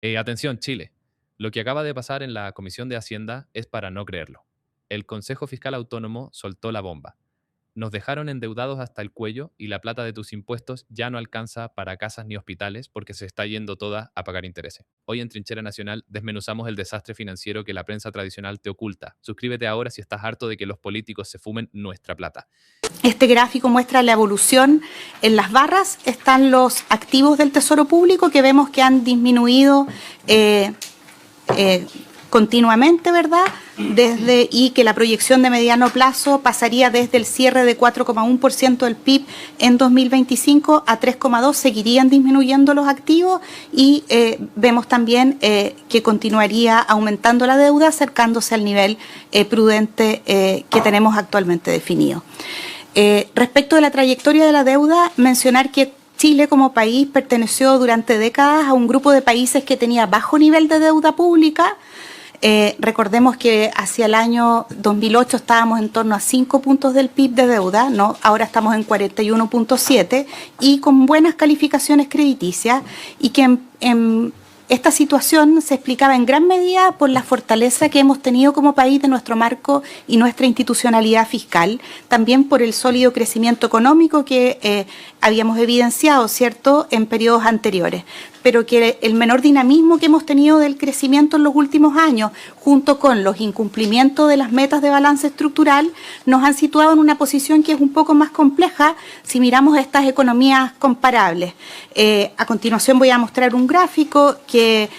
Atención, Chile. Lo que acaba de pasar en la Comisión de Hacienda es para no creerlo. El Consejo Fiscal Autónomo soltó la bomba. Nos dejaron endeudados hasta el cuello y la plata de tus impuestos ya no alcanza para casas ni hospitales porque se está yendo toda a pagar intereses. Hoy en Trinchera Nacional desmenuzamos el desastre financiero que la prensa tradicional te oculta. Suscríbete ahora si estás harto de que los políticos se fumen nuestra plata. Este gráfico muestra la evolución. En las barras están los activos del Tesoro Público que vemos que han disminuido continuamente, ¿verdad? Y que la proyección de mediano plazo pasaría desde el cierre de 4,1% del PIB en 2025 a 3,2%, seguirían disminuyendo los activos y vemos también que continuaría aumentando la deuda, acercándose al nivel prudente que tenemos actualmente definido. Respecto de la trayectoria de la deuda, mencionar que Chile como país perteneció durante décadas a un grupo de países que tenía bajo nivel de deuda pública. Recordemos que hacia el año 2008 estábamos en torno a 5 puntos del PIB de deuda, ¿no? Ahora estamos en 41,7 y con buenas calificaciones crediticias, y que esta situación se explicaba en gran medida por la fortaleza que hemos tenido como país de nuestro marco y nuestra institucionalidad fiscal, también por el sólido crecimiento económico que habíamos evidenciado, ¿cierto?, en periodos anteriores, pero que el menor dinamismo que hemos tenido del crecimiento en los últimos años, junto con los incumplimientos de las metas de balance estructural, nos han situado en una posición que es un poco más compleja si miramos estas economías comparables. A continuación voy a mostrar un gráfico que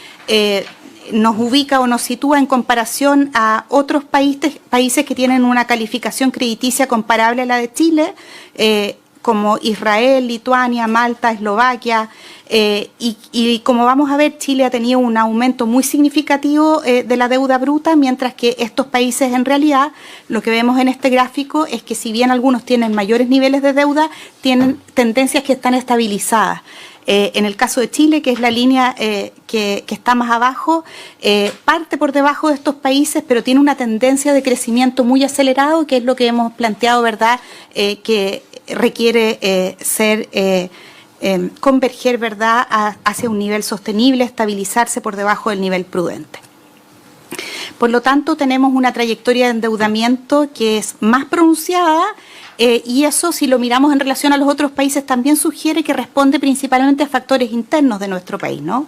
nos ubica o nos sitúa en comparación a otros países que tienen una calificación crediticia comparable a la de Chile, como Israel, Lituania, Malta, Eslovaquia, y como vamos a ver, Chile ha tenido un aumento muy significativo de la deuda bruta, mientras que estos países en realidad, lo que vemos en este gráfico es que si bien algunos tienen mayores niveles de deuda, tienen tendencias que están estabilizadas. En el caso de Chile, que es la línea que está más abajo, parte por debajo de estos países, pero tiene una tendencia de crecimiento muy acelerado, que es lo que hemos planteado, ¿verdad?, que requiere converger, ¿verdad?, hacia un nivel sostenible, estabilizarse por debajo del nivel prudente. Por lo tanto, tenemos una trayectoria de endeudamiento que es más pronunciada, y eso, si lo miramos en relación a los otros países, también sugiere que responde principalmente a factores internos de nuestro país, ¿no?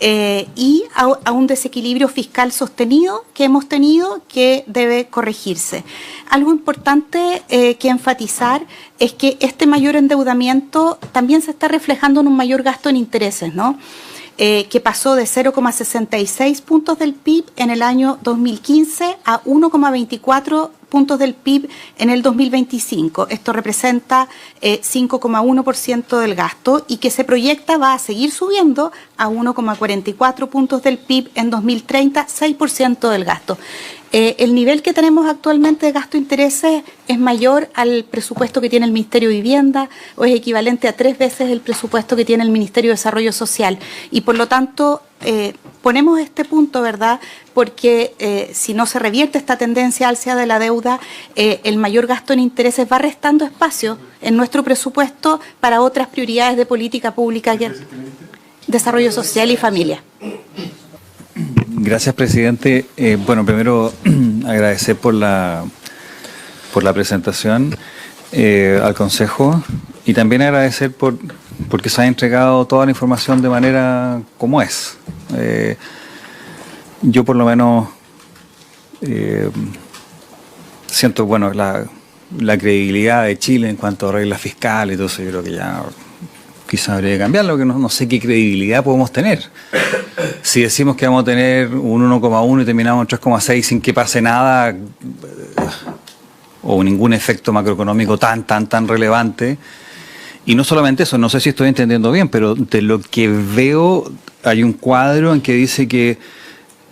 Y a un desequilibrio fiscal sostenido que hemos tenido, que debe corregirse. Algo importante que enfatizar es que este mayor endeudamiento también se está reflejando en un mayor gasto en intereses, ¿no? Que pasó de 0,66 puntos del PIB en el año 2015 a 1,24 puntos del PIB en el 2025. Esto representa 5,1% del gasto, y que se proyecta va a seguir subiendo a 1,44 puntos del PIB en 2030, 6% del gasto. El nivel que tenemos actualmente de gasto de intereses es mayor al presupuesto que tiene el Ministerio de Vivienda, o es equivalente a 3 veces el presupuesto que tiene el Ministerio de Desarrollo Social. Y por lo tanto, ponemos este punto, ¿verdad?, porque si no se revierte esta tendencia alcia de la deuda, el mayor gasto en intereses va restando espacio en nuestro presupuesto para otras prioridades de política pública, que desarrollo social y familia. Gracias, presidente. Bueno, primero agradecer por la presentación al Consejo, y también agradecer porque se ha entregado toda la información de manera como es. Yo por lo menos siento, bueno, la credibilidad de Chile en cuanto a reglas fiscales y todo eso. Yo creo que ya quizás habría que cambiarlo, que no sé qué credibilidad podemos tener. Si decimos que vamos a tener un 1,1 y terminamos en 3,6 sin que pase nada, o ningún efecto macroeconómico tan relevante. Y no solamente eso, no sé si estoy entendiendo bien, pero de lo que veo hay un cuadro en que dice que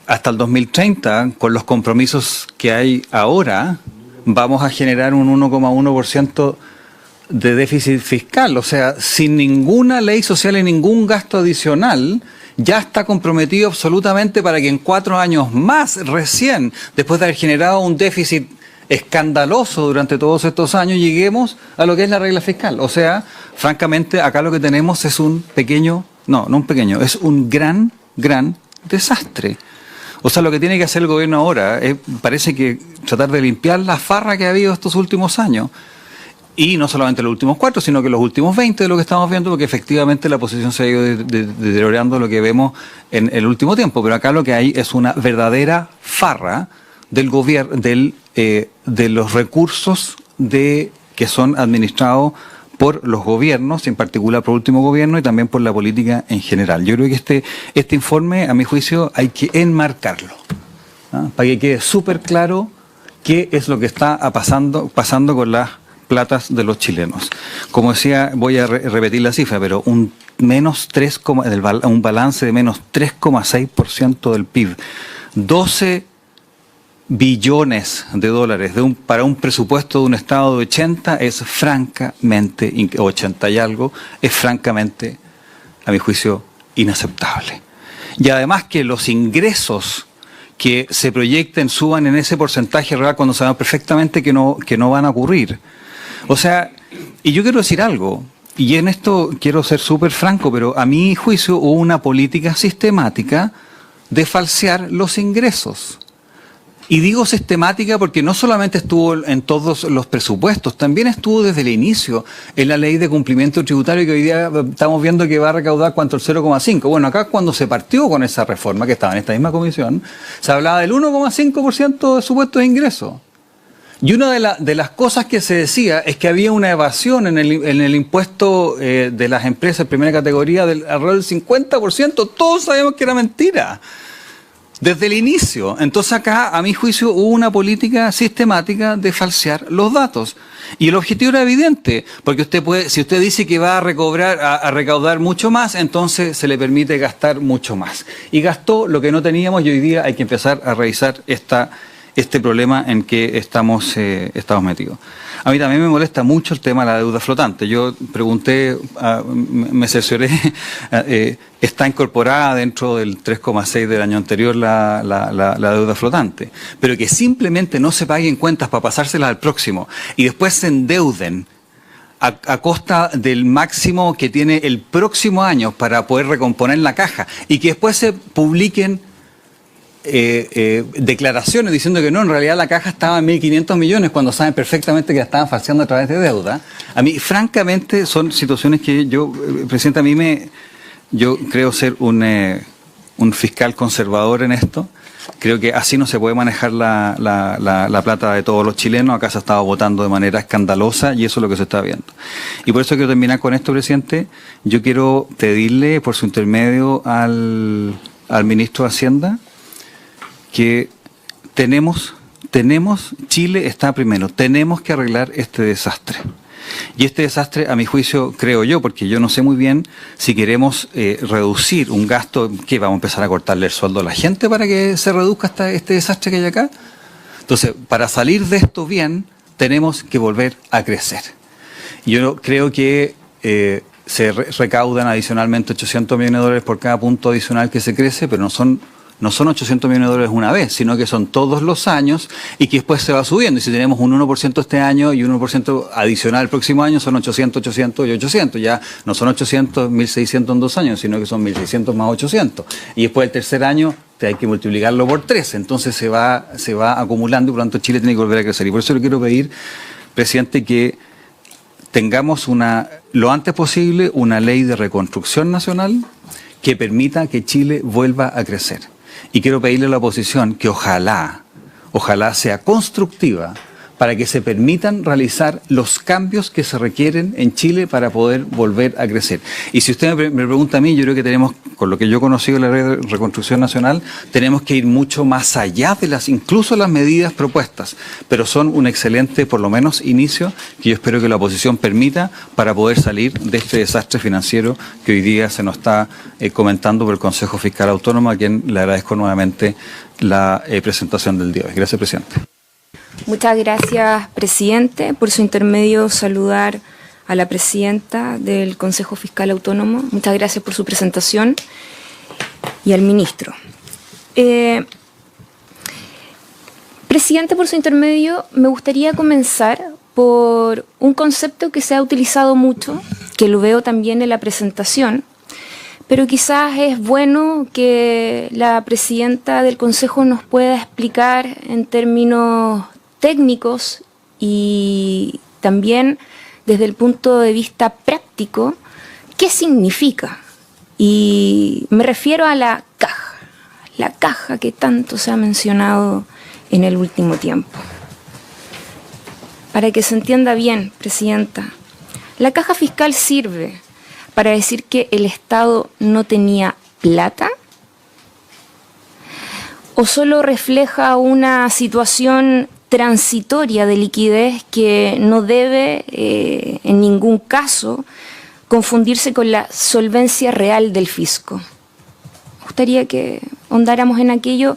hasta el 2030, con los compromisos que hay ahora, vamos a generar un 1,1% de déficit fiscal. O sea, sin ninguna ley social y ningún gasto adicional, ya está comprometido absolutamente para que en 4 años más, recién, después de haber generado un déficit escandaloso durante todos estos años, lleguemos a lo que es la regla fiscal. O sea, francamente, acá lo que tenemos es un pequeño, no un pequeño, es un gran gran desastre. O sea, lo que tiene que hacer el gobierno ahora parece que tratar de limpiar la farra que ha habido estos últimos años. Y no solamente los últimos 4, sino que los últimos 20 de lo que estamos viendo, porque efectivamente la posición se ha ido deteriorando lo que vemos en el último tiempo. Pero acá lo que hay es una verdadera farra del gobierno, de los recursos que son administrados por los gobiernos, en particular por el último gobierno, y también por la política en general. Yo creo que este informe, a mi juicio, hay que enmarcarlo, ¿ah? Para que quede súper claro qué es lo que está pasando con las platas de los chilenos. Como decía, voy a repetir la cifra, pero un balance de menos 3,6% del PIB, 12 billones de dólares para un presupuesto de un estado de 80 es francamente, 80 y algo, es francamente, a mi juicio, inaceptable. Y además que los ingresos que se proyecten suban en ese porcentaje real cuando sabemos perfectamente que no van a ocurrir. O sea, y yo quiero decir algo, y en esto quiero ser súper franco, pero a mi juicio hubo una política sistemática de falsear los ingresos. Y digo sistemática porque no solamente estuvo en todos los presupuestos, también estuvo desde el inicio en la ley de cumplimiento tributario que hoy día estamos viendo que va a recaudar ¿cuánto? El 0,5. Bueno, acá cuando se partió con esa reforma, que estaba en esta misma comisión, se hablaba del 1,5% de supuestos de ingresos. Y una de las cosas que se decía es que había una evasión en el impuesto de las empresas de primera categoría alrededor del 50%. Todos sabemos que era mentira. Desde el inicio. Entonces acá, a mi juicio, hubo una política sistemática de falsear los datos. Y el objetivo era evidente, porque si usted dice que va a recaudar mucho más, entonces se le permite gastar mucho más. Y gastó lo que no teníamos y hoy día hay que empezar a revisar este problema en que estamos metidos. A mí también me molesta mucho el tema de la deuda flotante. Yo pregunté, me cercioré, está incorporada dentro del 3,6 del año anterior la deuda flotante, pero que simplemente no se paguen cuentas para pasárselas al próximo y después se endeuden a costa del máximo que tiene el próximo año para poder recomponer la caja y que después se publiquen declaraciones diciendo que no, en realidad la caja estaba en 1.500 millones cuando saben perfectamente que la estaban falseando a través de deuda. A mí, francamente, son situaciones que yo, Presidenta, yo creo ser un fiscal conservador en esto. Creo que así no se puede manejar la plata de todos los chilenos. Acá se ha estado votando de manera escandalosa y eso es lo que se está viendo. Y por eso quiero terminar con esto, presidente. Yo quiero pedirle, por su intermedio, al ministro de Hacienda, que Chile está primero, tenemos que arreglar este desastre. Y este desastre, a mi juicio, creo yo, porque yo no sé muy bien si queremos reducir un gasto, que vamos a empezar a cortarle el sueldo a la gente para que se reduzca este desastre que hay acá. Entonces, para salir de esto bien, tenemos que volver a crecer. Yo creo que se recaudan adicionalmente 800 millones de dólares por cada punto adicional que se crece, pero no son 800 millones de dólares una vez, sino que son todos los años y que después se va subiendo. Y si tenemos un 1% este año y un 1% adicional el próximo año, son 800, 800 y 800. Ya no son 800, 1.600 en 2 años, sino que son 1.600 más 800. Y después el tercer año hay que multiplicarlo por 3. Entonces se va acumulando y por lo tanto Chile tiene que volver a crecer. Y por eso le quiero pedir, presidente, que tengamos lo antes posible una ley de reconstrucción nacional que permita que Chile vuelva a crecer. Y quiero pedirle a la oposición que ojalá sea constructiva para que se permitan realizar los cambios que se requieren en Chile para poder volver a crecer. Y si usted me pregunta a mí, yo creo que tenemos, con lo que yo he conocido de la Red de Reconstrucción Nacional, tenemos que ir mucho más allá de incluso las medidas propuestas, pero son un excelente, por lo menos, inicio que yo espero que la oposición permita para poder salir de este desastre financiero que hoy día se nos está comentando por el Consejo Fiscal Autónomo, a quien le agradezco nuevamente la presentación del día de hoy. Gracias, presidente. Muchas gracias, presidente. Por su intermedio, saludar a la presidenta del Consejo Fiscal Autónomo. Muchas gracias por su presentación. Y al ministro. Presidente, por su intermedio, me gustaría comenzar por un concepto que se ha utilizado mucho, que lo veo también en la presentación, pero quizás es bueno que la presidenta del Consejo nos pueda explicar en términos técnicos y también desde el punto de vista práctico qué significa. Y me refiero a la caja que tanto se ha mencionado en el último tiempo. Para que se entienda bien, presidenta, la caja fiscal sirve para decir que el Estado no tenía plata, o solo refleja una situación transitoria de liquidez que no debe en ningún caso confundirse con la solvencia real del fisco. Me gustaría que ahondáramos en aquello.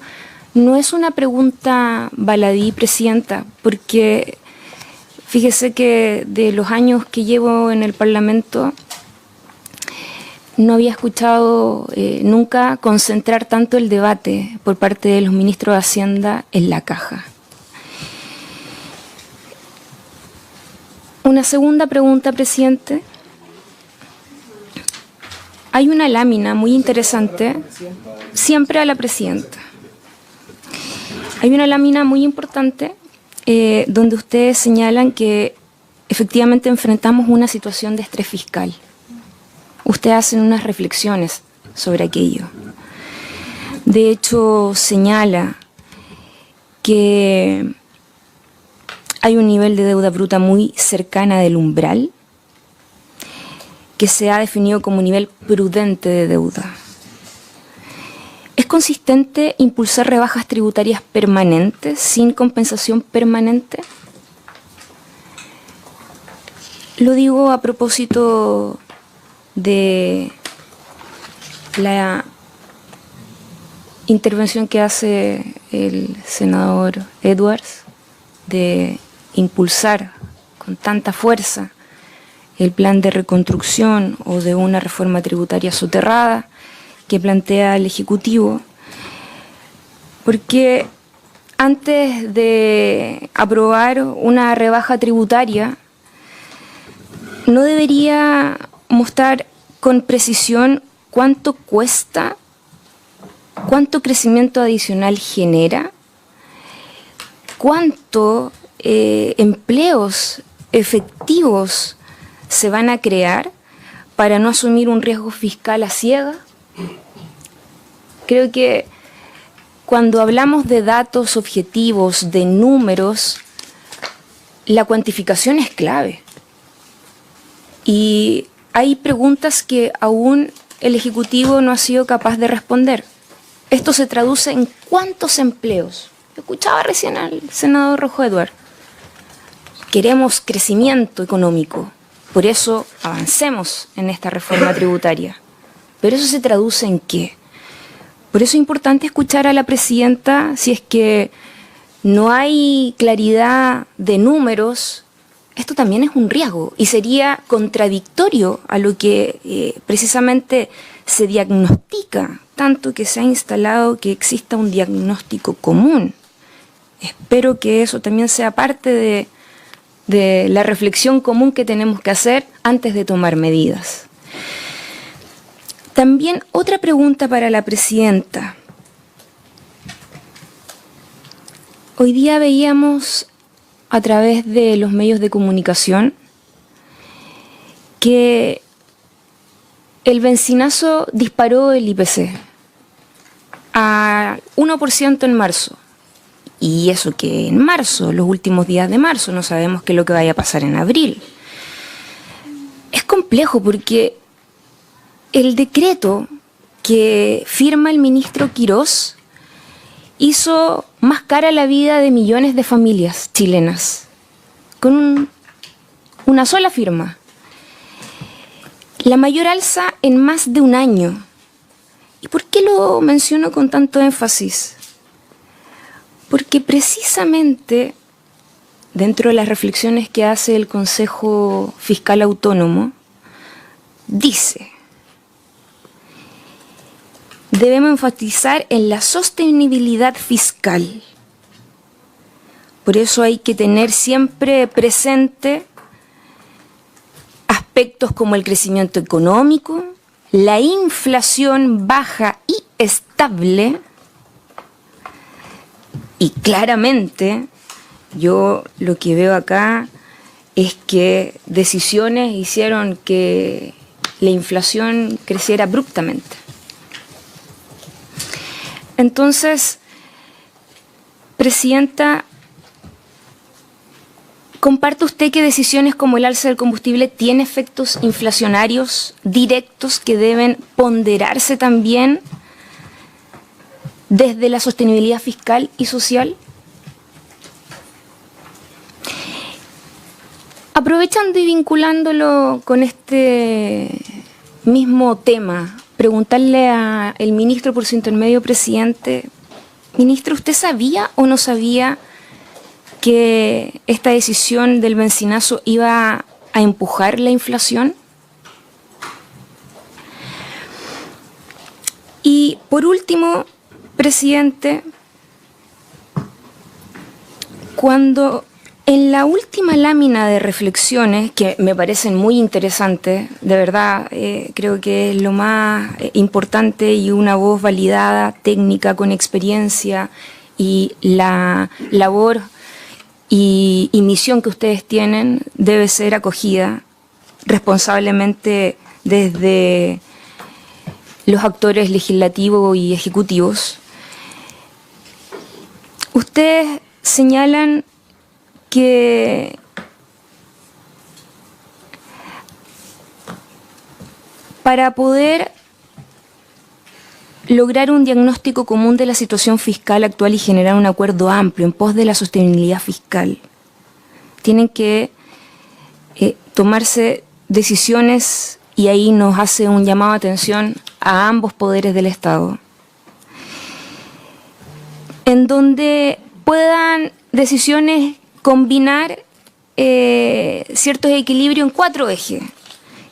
No es una pregunta baladí, presidenta, porque fíjese que de los años que llevo en el Parlamento no había escuchado nunca concentrar tanto el debate por parte de los ministros de Hacienda en la caja. Una segunda pregunta, presidente. Hay una lámina muy interesante, siempre a la presidenta. Hay una lámina muy importante donde ustedes señalan que efectivamente enfrentamos una situación de estrés fiscal. Ustedes hacen unas reflexiones sobre aquello. De hecho, señala que hay un nivel de deuda bruta muy cercana del umbral, que se ha definido como nivel prudente de deuda. ¿Es consistente impulsar rebajas tributarias permanentes sin compensación permanente? Lo digo a propósito de la intervención que hace el senador Edwards de impulsar con tanta fuerza el plan de reconstrucción o de una reforma tributaria soterrada que plantea el Ejecutivo, porque antes de aprobar una rebaja tributaria no debería mostrar con precisión cuánto cuesta, cuánto crecimiento adicional genera, cuánto empleos efectivos se van a crear para no asumir un riesgo fiscal a ciegas. Creo que cuando hablamos de datos objetivos, de números, la cuantificación es clave. Y hay preguntas que aún el Ejecutivo no ha sido capaz de responder. Esto se traduce en cuántos empleos. Escuchaba recién al senador Rojo Edwards. Queremos crecimiento económico. Por eso avancemos en esta reforma tributaria. Pero eso se traduce en qué. Por eso es importante escuchar a la presidenta si es que no hay claridad de números. Esto también es un riesgo y sería contradictorio a lo que precisamente se diagnostica, tanto que se ha instalado que exista un diagnóstico común. Espero que eso también sea parte de la reflexión común que tenemos que hacer antes de tomar medidas. También otra pregunta para la presidenta. Hoy día veíamos a través de los medios de comunicación que el bencinazo disparó el IPC a 1% en marzo. Y eso que en marzo, los últimos días de marzo, no sabemos qué es lo que vaya a pasar en abril. Es complejo porque el decreto que firma el ministro Quirós hizo más cara la vida de millones de familias chilenas, con una sola firma. La mayor alza en más de un año. ¿Y por qué lo menciono con tanto énfasis? Porque precisamente dentro de las reflexiones que hace el Consejo Fiscal Autónomo, dice: debemos enfatizar en la sostenibilidad fiscal. Por eso hay que tener siempre presente aspectos como el crecimiento económico, la inflación baja y estable, y claramente yo lo que veo acá es que decisiones hicieron que la inflación creciera abruptamente. Entonces, Presidenta, ¿comparte usted que decisiones como el alza del combustible tienen efectos inflacionarios directos que deben ponderarse también desde la sostenibilidad fiscal y social? Aprovechando y vinculándolo con este mismo tema, preguntarle al ministro por su intermedio, presidente. Ministro, ¿usted sabía o no sabía que esta decisión del bencinazo iba a empujar la inflación? Y por último, presidente, cuando en la última lámina de reflexiones, que me parecen muy interesantes, de verdad creo que es lo más importante y una voz validada, técnica, con experiencia, y la labor y misión que ustedes tienen debe ser acogida responsablemente desde los actores legislativos y ejecutivos. Ustedes señalan que para poder lograr un diagnóstico común de la situación fiscal actual y generar un acuerdo amplio en pos de la sostenibilidad fiscal, tienen que tomarse decisiones, y ahí nos hace un llamado de atención a ambos poderes del Estado, en donde puedan decisiones combinar ciertos equilibrios en 4 ejes.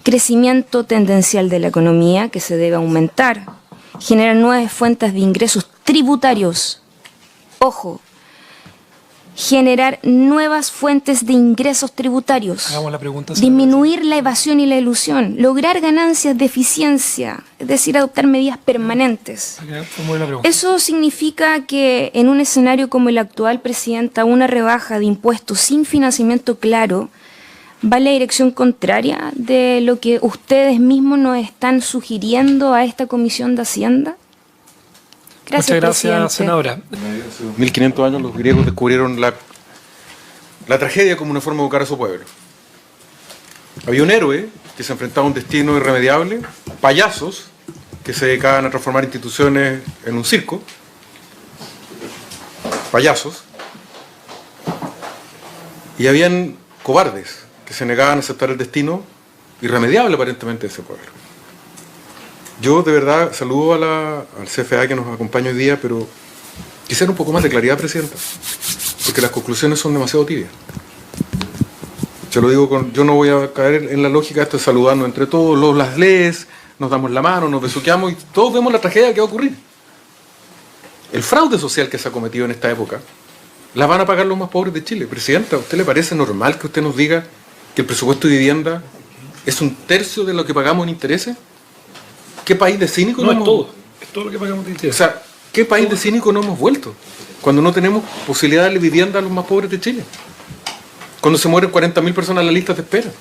Crecimiento tendencial de la economía, que se debe aumentar. Generar nuevas fuentes de ingresos tributarios. Ojo, generar nuevas fuentes de ingresos tributarios. Hagamos la pregunta. Disminuir la evasión y la elusión. Lograr ganancias de eficiencia, es decir, adoptar medidas permanentes. Eso significa que en un escenario como el actual, Presidenta, una rebaja de impuestos sin financiamiento claro va en la dirección contraria de lo que ustedes mismos nos están sugiriendo a esta Comisión de Hacienda. Gracias, muchas gracias, presidente. senadora. 1500 años los griegos descubrieron la tragedia como una forma de educar a su pueblo. Había un héroe que se enfrentaba a un destino irremediable, payasos que se dedicaban a transformar instituciones en un circo, payasos, y habían cobardes que se negaban a aceptar el destino irremediable aparentemente de ese pueblo. Yo de verdad saludo al CFA que nos acompaña hoy día, pero quisiera un poco más de claridad, Presidenta, porque las conclusiones son demasiado tibias. Se lo digo, yo no voy a caer en la lógica esto de saludarnos entre todos, las lees, nos damos la mano, nos besuqueamos y todos vemos la tragedia que va a ocurrir. El fraude social que se ha cometido en esta época, la van a pagar los más pobres de Chile. Presidenta, ¿a usted le parece normal que usted nos diga que el presupuesto de vivienda es 1/3 de lo que pagamos en intereses? ¿Qué país de cínico No, no es todo lo que pagamos de O intereses. sea, ¿qué país de cínico no hemos vuelto? Cuando no tenemos posibilidad de darle vivienda a los más pobres de Chile. Cuando se mueren 40.000 personas en las listas de espera.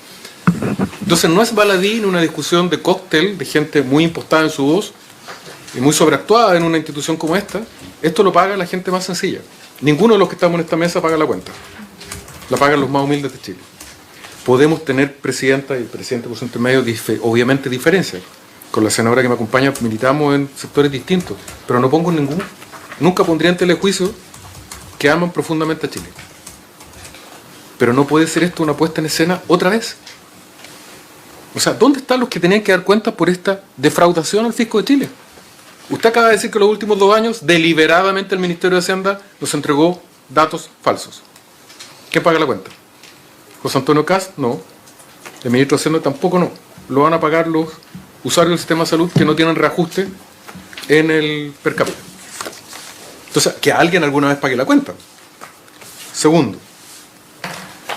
Entonces no es baladí una discusión de cóctel de gente muy impostada en su voz y muy sobreactuada en una institución como esta. Esto lo paga la gente más sencilla. Ninguno de los que estamos en esta mesa paga la cuenta. La pagan los más humildes de Chile. Podemos tener, Presidenta y Presidente por su intermedio, obviamente diferencias. Con la senadora que me acompaña militamos en sectores distintos, pero no pongo nunca pondría en telejuicio que aman profundamente a Chile. Pero no puede ser esto una puesta en escena otra vez. O sea, ¿dónde están los que tenían que dar cuenta por esta defraudación al fisco de Chile? Usted acaba de decir que los últimos 2 años deliberadamente el Ministerio de Hacienda nos entregó datos falsos. ¿Quién paga la cuenta? ¿José Antonio Kast? No. El Ministro de Hacienda tampoco no. Lo van a pagar los usuarios del sistema de salud que no tienen reajuste en el per cápita. Entonces, que alguien alguna vez pague la cuenta. Segundo,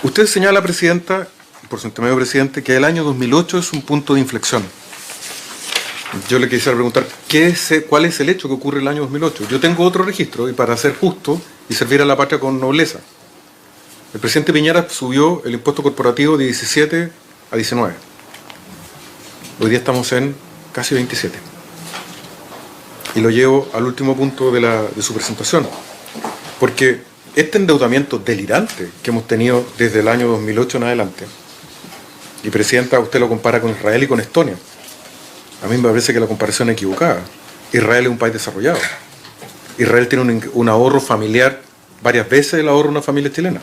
usted señala, Presidenta, por su intermedio, Presidente, que el año 2008 es un punto de inflexión. Yo le quisiera preguntar, ¿cuál es el hecho que ocurre el año 2008? Yo tengo otro registro, y para ser justo y servir a la patria con nobleza. El presidente Piñera subió el impuesto corporativo de 17 a 19. Hoy día estamos en casi 27. Y lo llevo al último punto de su presentación. Porque este endeudamiento delirante que hemos tenido desde el año 2008 en adelante, y Presidenta, usted lo compara con Israel y con Estonia. A mí me parece que la comparación es equivocada. Israel es un país desarrollado. Israel tiene un ahorro familiar varias veces el ahorro de una familia chilena.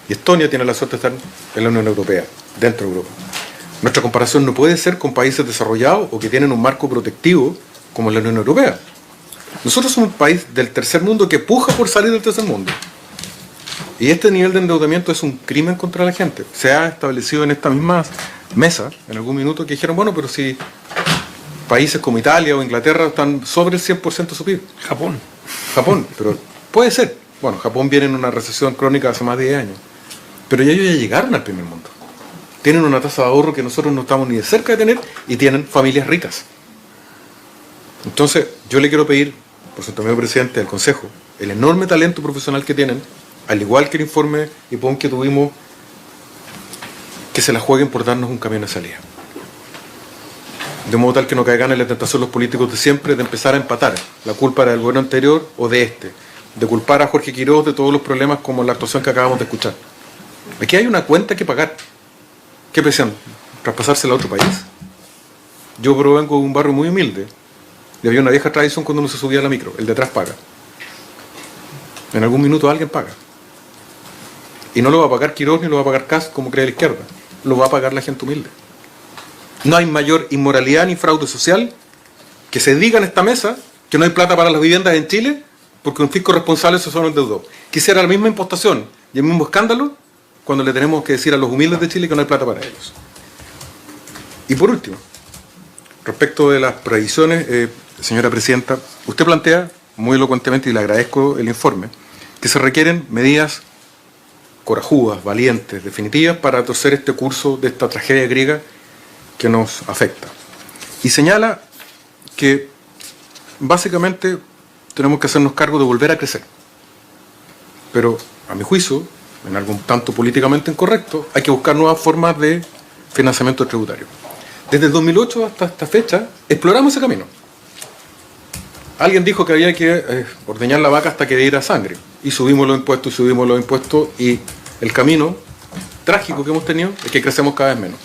Y Estonia tiene la suerte de estar en la Unión Europea, dentro de Europa. Nuestra comparación no puede ser con países desarrollados o que tienen un marco protectivo como la Unión Europea. Nosotros somos un país del tercer mundo que puja por salir del tercer mundo. Y este nivel de endeudamiento es un crimen contra la gente. Se ha establecido en esta misma mesa, en algún minuto, que dijeron, bueno, pero si países como Italia o Inglaterra están sobre el 100% de su PIB. Japón, pero puede ser. Bueno, Japón viene en una recesión crónica hace más de 10 años. Pero ellos ya llegaron al primer mundo. Tienen una tasa de ahorro que nosotros no estamos ni de cerca de tener y tienen familias ricas. Entonces, yo le quiero pedir, por su intermedio presidente del Consejo, el enorme talento profesional que tienen, al igual que el informe IPON que tuvimos, que se la jueguen por darnos un camino de salida. De modo tal que no caigan en la tentación los políticos de siempre de empezar a empatar. La culpa era del gobierno anterior o de este. De culpar a Jorge Quiroz de todos los problemas como la actuación que acabamos de escuchar. Aquí hay una cuenta que pagar. ¿Qué presión? ¿Traspasársela a otro país? Yo provengo de un barrio muy humilde y había una vieja tradición cuando uno se subía a la micro. El de atrás paga. En algún minuto alguien paga. Y no lo va a pagar Quiroz ni lo va a pagar Kast como cree la izquierda. Lo va a pagar la gente humilde. No hay mayor inmoralidad ni fraude social que se diga en esta mesa que no hay plata para las viviendas en Chile porque un fisco responsable se son endeudó. Quisiera la misma impostación y el mismo escándalo cuando le tenemos que decir a los humildes de Chile que no hay plata para ellos. Y por último, respecto de las previsiones, señora Presidenta, usted plantea muy elocuentemente, y le agradezco el informe, que se requieren medidas corajudas, valientes, definitivas para torcer este curso de esta tragedia griega que nos afecta. Y señala que básicamente tenemos que hacernos cargo de volver a crecer. Pero, a mi juicio, en algún tanto políticamente incorrecto, hay que buscar nuevas formas de financiamiento tributario. Desde el 2008 hasta esta fecha, exploramos ese camino. Alguien dijo que había que ordeñar la vaca hasta que diera sangre. Y subimos los impuestos, y el camino trágico que hemos tenido es que crecemos cada vez menos.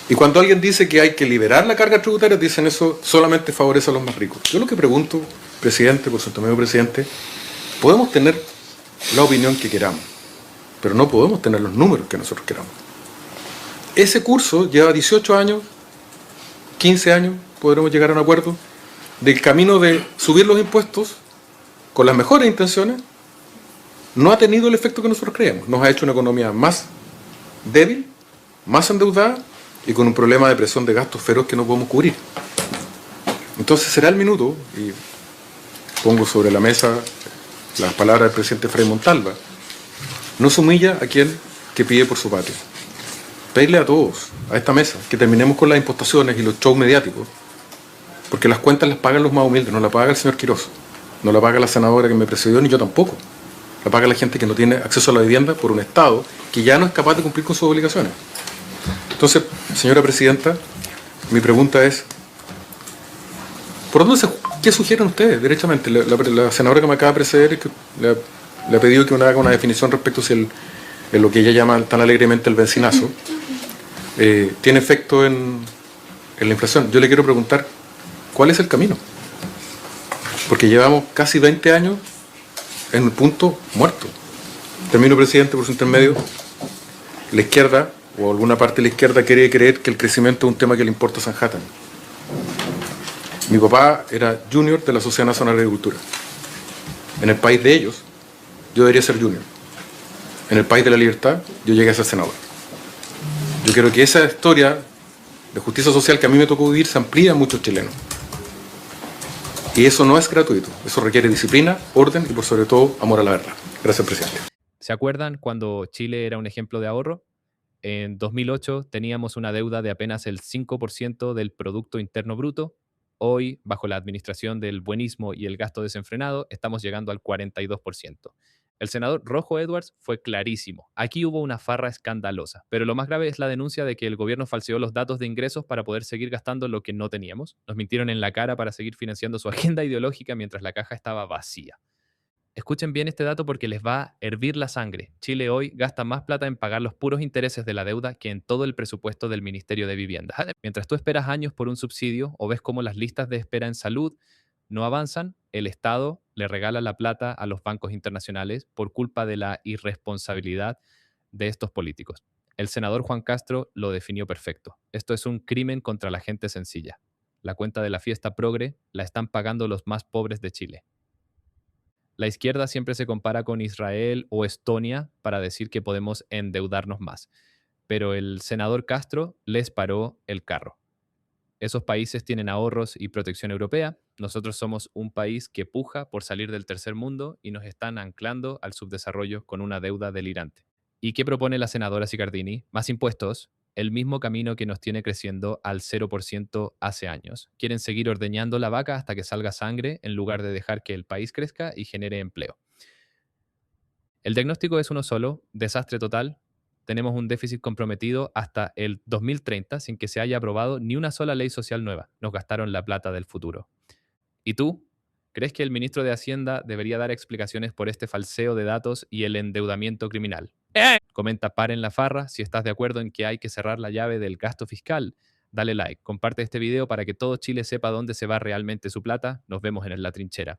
Y cuando alguien dice que hay que liberar la carga tributaria, dicen eso solamente favorece a los más ricos. Yo lo que pregunto, presidente, por su intermedio presidente, podemos tener la opinión que queramos, pero no podemos tener los números que nosotros queramos. Ese curso lleva 18 años, 15 años, podremos llegar a un acuerdo, del camino de subir los impuestos con las mejores intenciones, no ha tenido el efecto que nosotros creemos. Nos ha hecho una economía más débil, más endeudada y con un problema de presión de gastos feroz que no podemos cubrir. Entonces será el minuto, y pongo sobre la mesa las palabras del presidente Frei Montalva, no se humilla a quien que pide por su patria. Pedirle a todos, a esta mesa, que terminemos con las impostaciones y los shows mediáticos, porque las cuentas las pagan los más humildes, no la paga el señor Quiroz, no la paga la senadora que me precedió, ni yo tampoco. La paga la gente que no tiene acceso a la vivienda por un Estado que ya no es capaz de cumplir con sus obligaciones. Entonces, señora Presidenta, mi pregunta es, ¿qué sugieren ustedes, derechamente? La senadora que me acaba de preceder le ha pedido que haga una definición respecto a si lo que ella llama tan alegremente el benzinazo tiene efecto en la inflación. Yo le quiero preguntar, ¿cuál es el camino? Porque llevamos casi 20 años en un punto muerto. Termino, presidente, por su intermedio. La izquierda, o alguna parte de la izquierda, quiere creer que el crecimiento es un tema que le importa a Sanhattan. Mi papá era junior de la Sociedad Nacional de Agricultura. En el país de ellos, yo debería ser junior. En el país de la libertad, yo llegué a ser senador. Yo quiero que esa historia de justicia social que a mí me tocó vivir se amplíe a muchos chilenos. Y eso no es gratuito. Eso requiere disciplina, orden y, por sobre todo, amor a la verdad. Gracias, presidente. ¿Se acuerdan cuando Chile era un ejemplo de ahorro? En 2008 teníamos una deuda de apenas el 5% del Producto Interno Bruto. Hoy, bajo la administración del buenismo y el gasto desenfrenado, estamos llegando al 42%. El senador Rojo Edwards fue clarísimo. Aquí hubo una farra escandalosa, pero lo más grave es la denuncia de que el gobierno falseó los datos de ingresos para poder seguir gastando lo que no teníamos. Nos mintieron en la cara para seguir financiando su agenda ideológica mientras la caja estaba vacía. Escuchen bien este dato porque les va a hervir la sangre. Chile hoy gasta más plata en pagar los puros intereses de la deuda que en todo el presupuesto del Ministerio de Vivienda. Mientras tú esperas años por un subsidio o ves cómo las listas de espera en salud no avanzan, el Estado le regala la plata a los bancos internacionales por culpa de la irresponsabilidad de estos políticos. El senador Juan Castro lo definió perfecto. Esto es un crimen contra la gente sencilla. La cuenta de la fiesta progre la están pagando los más pobres de Chile. La izquierda siempre se compara con Israel o Estonia para decir que podemos endeudarnos más. Pero el senador Castro les paró el carro. Esos países tienen ahorros y protección europea. Nosotros somos un país que puja por salir del tercer mundo y nos están anclando al subdesarrollo con una deuda delirante. ¿Y qué propone la senadora Sicardini? Más impuestos. El mismo camino que nos tiene creciendo al 0% hace años. Quieren seguir ordeñando la vaca hasta que salga sangre en lugar de dejar que el país crezca y genere empleo. El diagnóstico es uno solo, desastre total. Tenemos un déficit comprometido hasta el 2030 sin que se haya aprobado ni una sola ley social nueva. Nos gastaron la plata del futuro. ¿Y tú? ¿Crees que el ministro de Hacienda debería dar explicaciones por este falseo de datos y el endeudamiento criminal? Comenta paren la farra si estás de acuerdo en que hay que cerrar la llave del gasto fiscal. Dale like, comparte este video para que todo Chile sepa dónde se va realmente su plata. Nos vemos en la trinchera.